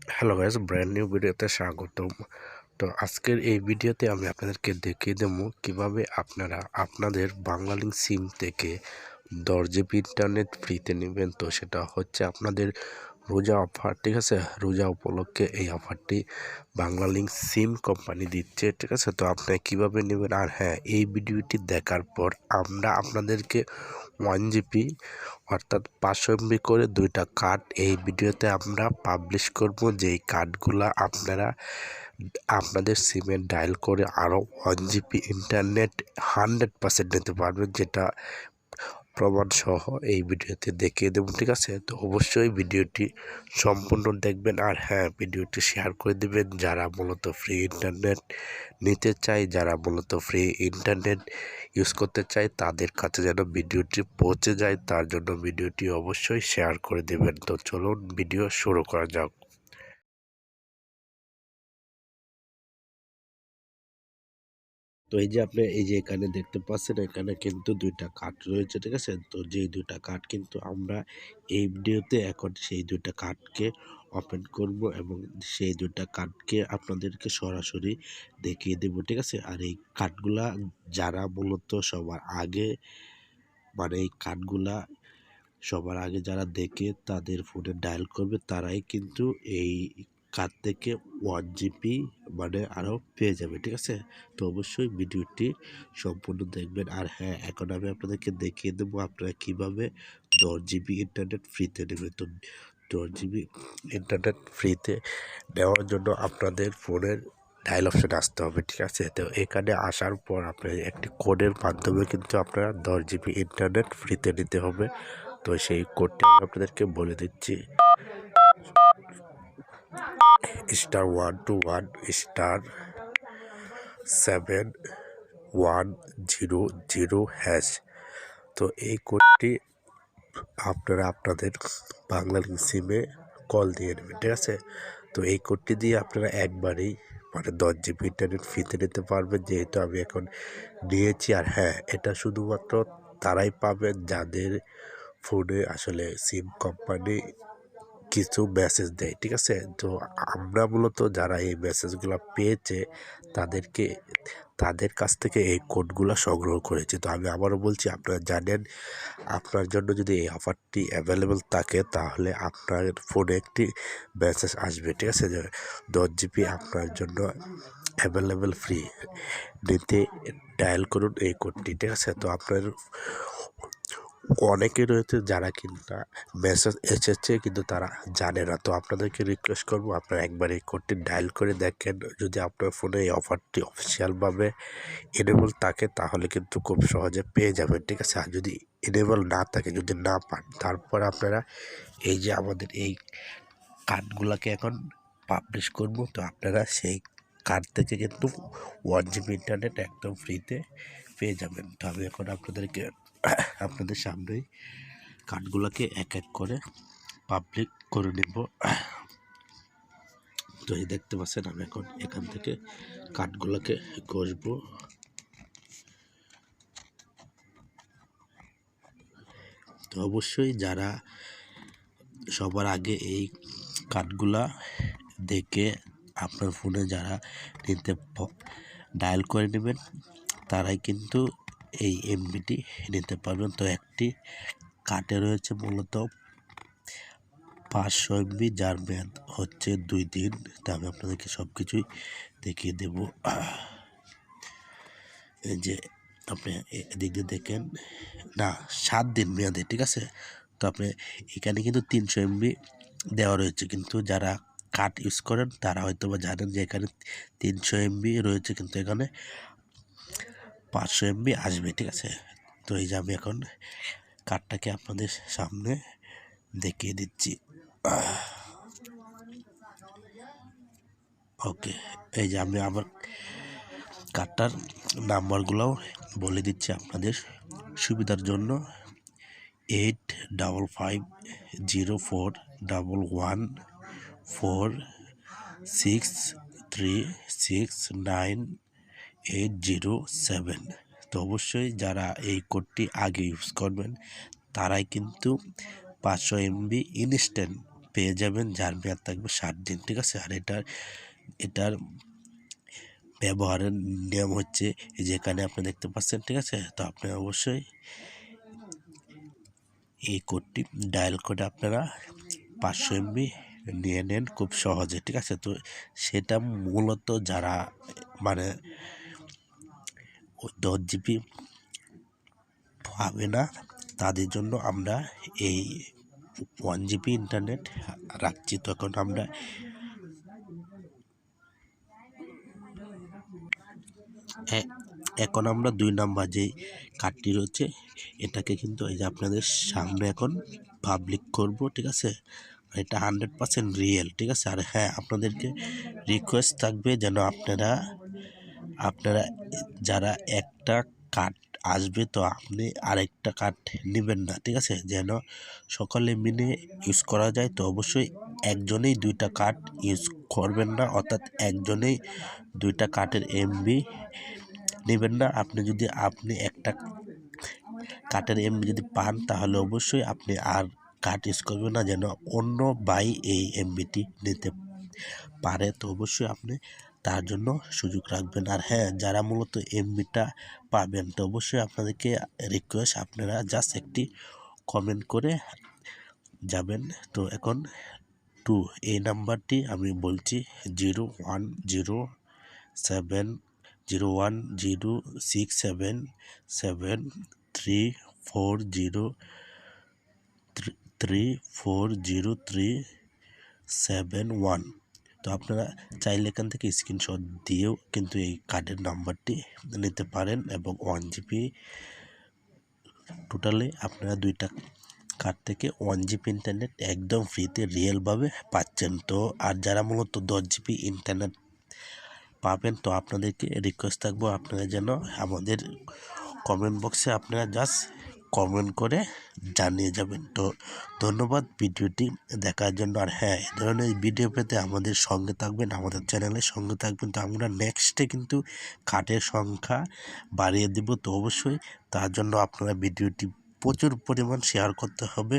Hello guys, brand new ভিডিওতে স্বাগতম। তো আজকের এই ভিডিওতে আমি আপনাদেরকে দেখিয়ে দেবো কিভাবে আপনারা আপনাদের বাংলালিংক সিম থেকে 10 GB ইন্টারনেট ফ্রিতে নেবেন। তো সেটা হচ্ছে আপনাদের রোজা অফার, ঠিক আছে। রোজা উপলক্ষে এই অফারটি বাংলালিংক সিম কোম্পানি দিচ্ছে, ঠিক আছে। তো আপনি কিভাবে নেবেন, আর হ্যাঁ, এই ভিডিওটি দেখার পর আমরা আপনাদেরকে 1 GB অর্থাৎ 500 MB করে 2টা কার্ড এই ভিডিওতে আমরা পাবলিশ করব, যেই কার্ডগুলা আপনারা আপনাদের সিমে ডায়াল করে আরও 1 GB ইন্টারনেট 100% নিতে পারবেন, যেটা প্রমাণ সহ এই ভিডিওতে দেখিয়ে দেবো, ঠিক আছে। তো অবশ্যই ভিডিওটি সম্পূর্ণ দেখবেন, আর হ্যাঁ, ভিডিওটি শেয়ার করে দিবেন যারা মূলত ফ্রি ইন্টারনেট নিতে চায়, যারা মূলত ফ্রি ইন্টারনেট ইউজ করতে চায়, তাদের কাছে যেন ভিডিওটি পৌঁছে যায়, তার জন্য ভিডিওটি অবশ্যই শেয়ার করে দেবেন। তো চলুন ভিডিও শুরু করা যাক। তো এই যে আপনি এই যে এখানে দেখতে পাচ্ছেন, এখানে কিন্তু 2টা কার্ড রয়েছে, ঠিক আছে। তো যে 2টা কার্ড কিন্তু আমরা এই ভিডিওতে এখন সেই 2টা কার্ডকে ওপেন করব এবং সেই 2টা কার্ডকে আপনাদেরকে সরাসরি দেখিয়ে দেব, ঠিক আছে। আর এই কার্ডগুলা যারা মূলত সবার আগে, মানে এই কার্ডগুলা সবার আগে যারা দেখে তাদের ফোনে ডায়াল করবে, তারাই কিন্তু এই কার্ড থেকে 1 GB মানে আরও পেয়ে যাবে, ঠিক আছে। তো অবশ্যই ভিডিওটি সম্পূর্ণ দেখবেন। আর হ্যাঁ, এখন আমি আপনাদেরকে দেখিয়ে দেবো আপনারা কীভাবে 10 GB ইন্টারনেট ফ্রিতে নেবেন। তো 10 GB ইন্টারনেট ফ্রিতে নেওয়ার জন্য আপনাদের ফোনের ডায়াল অপশানে আসতে হবে, ঠিক আছে। তো এখানে আসার পর আপনার একটি কোডের মাধ্যমে কিন্তু আপনারা 10 GB ইন্টারনেট ফ্রিতে নিতে হবে। তো সেই কোডটি আমি আপনাদেরকে বলে দিচ্ছি, *121*7*100#। তো এই কোডটি আপনারা আপনাদের বাংলালিংক সিমে কল দিয়ে নেবেন, ঠিক আছে। তো এই কোডটি দিয়ে আপনারা একবারেই মানে 10 GB ইন্টারনেট ফ্রিতে নিতে পারবেন, যেহেতু আমি এখন নিয়েছি। আর হ্যাঁ, এটা শুধুমাত্র তারাই পাবেন যাদের ফোনে আসলে সিম কোম্পানি কিছু মেসেজ দেয়, ঠিক আছে। তো আমরা মূলত যারা এই মেসেজগুলো পেয়েছে তাদেরকে তাদের কাছ থেকে এই কোডগুলো সংগ্রহ করেছি। তো আমি আবারও বলছি, আপনারা জানেন আপনার জন্য যদি এই অফারটি অ্যাভেলেবেল থাকে তাহলে আপনার ফোনে একটি মেসেজ আসবে, ঠিক আছে, যে 10 GB আপনার জন্য অ্যাভেলেবেল ফ্রি, নিতে ডায়াল করুন এই কোডটি, ঠিক আছে। তো আপনার অনেকে রয়েছে যারা কিন্তু মেসেজ এসেছে কিন্তু তারা জানে না। তো আপনাদেরকে রিকোয়েস্ট করবো, আপনারা একবার এই কোডটি ডায়াল করে দেখেন। যদি আপনার ফোনে এই অফারটি অফিসিয়ালভাবে এনেবল থাকে তাহলে কিন্তু খুব সহজে পেয়ে যাবেন, ঠিক আছে। আর যদি এনেবল না থাকে, যদি না পান, তারপর আপনারা এই যে আমাদের এই কার্ডগুলোকে এখন পাবলিশ করব, তো আপনারা সেই কার্ড থেকে কিন্তু 1 GB ইন্টারনেট একদম ফ্রিতে পেয়ে যাবেন। তো আমি এখন আপনাদেরকে আপনাদের সামনেই কার্ডগুলোকে এক এক করে পাবলিক করে নেব। তো এই দেখতে পাচ্ছেন, আমি এখন এখান থেকে কার্ডগুলোকে ঘষবো। তো অবশ্যই যারা সবার আগে এই কার্ডগুলা দেখে আপনার ফোনে যারা নিতে ডায়াল করে নেবেন, তারাই কিন্তু এই এমবিটি নিতে পারবেন। তো একটি কার্ডে রয়েছে মূলত 500 MB, যার মেয়াদ হচ্ছে 2 দিন। তা আমি আপনাদেরকে সব কিছুই দেখিয়ে দেব। এই যে আপনি এদিক দিয়ে দেখেন, না 7 দিন মেয়াদে, ঠিক আছে। তো আপনি এখানে কিন্তু 300 MB দেওয়া রয়েছে, কিন্তু যারা কার্ড ইউজ করেন তারা হয়তো বা জানেন যে এখানে 300 MB রয়েছে, কিন্তু এখানে 500 MB আসবে, ঠিক আছে। তো এই যে আমি এখন কার্ডটাকে আপনাদের সামনে দেখিয়ে দিচ্ছি। ওকে, এই যে আমি আবার কার্ডটার নাম্বারগুলোও বলে দিচ্ছি আপনাদের সুবিধার জন্য। 85041146369807। তো অবশ্যই যারা এই কোডটি আগে ইউজ করবেন তারাই কিন্তু 500 MB ইনস্ট্যান্ট পেয়ে যাবেন, যার মেয়াদ থাকবে 60 দিন, ঠিক আছে। আর এটার ব্যবহারের নিয়ম হচ্ছে এই যে এখানে আপনি দেখতে পাচ্ছেন, ঠিক আছে। তো আপনি অবশ্যই এই কোডটি ডায়াল করে আপনারা 500 MB নিয়ে নেন খুব সহজে, ঠিক আছে। তো সেটা মূলত যারা মানে 10 GB পাবে না তাদের জন্য আমরা এই 1 GB ইন্টারনেট রাখছি। তখন আমরা এখন আমরা 2 নাম্বার যে কার্ডটি রয়েছে এটাকে কিন্তু এই যে আপনাদের সামনে এখন পাবলিক করব, ঠিক আছে। এটা 100% রিয়েল, ঠিক আছে। আর হ্যাঁ, আপনাদেরকে রিকোয়েস্ট থাকবে যেন আপনারা যারা একটা কার্ড আসবে তো আপনি আরেকটা কার্ড নেবেন না, ঠিক আছে। যেন সকলে মিলে ইউজ করা যায়। তো অবশ্যই একজনেই 2টা কার্ড ইউজ করবেন না, অর্থাৎ একজনেই 2টা কার্ডের MB নেবেন না। আপনি একটা কার্ডের MB যদি পান তাহলে অবশ্যই আপনি আর কার্ড ইউজ করবেন না, যেন অন্য ভাই এই MBটি নিতে পারে। তো অবশ্যই আপনি তার জন্য সুযোগ রাখবেন। আর হ্যাঁ, যারা মূলত MBটা পাবেন তো অবশ্যই আপনাদেরকে রিকোয়েস্ট আপনারা জাস্ট একটি কমেন্ট করে যাবেন। তো এখন 2 এই নাম্বারটি আমি বলছি 0101067340334031। তো আপনারা চাইলে এখান থেকে স্ক্রিনশট দিয়েও কিন্তু এই কার্ডের নাম্বারটি নিতে পারেন এবং 1 GB টোটালে আপনারা 2টা কার্ড থেকে 1 GB ইন্টারনেট একদম ফ্রিতে রিয়েলভাবে পাচ্ছেন। তো আর যারা মূলত 10 GB ইন্টারনেট পাবেন তো আপনাদেরকে রিকোয়েস্ট থাকবো আপনারা যেন আমাদের কমেন্ট বক্সে আপনারা জাস্ট কমেন্ট করে জানিয়ে যাবেন। তো ধন্যবাদ ভিডিওটি দেখার জন্য। আর হ্যাঁ, এই ধরনের ভিডিও পেতে আমাদের সঙ্গে থাকবেন, আমাদের চ্যানেলের সঙ্গে থাকবেন। তো আমরা নেক্সটে কিন্তু কার্ডের সংখ্যা বাড়িয়ে দেব। তো অবশ্যই তার জন্য আপনারা ভিডিওটি প্রচুর পরিমাণ শেয়ার করতে হবে।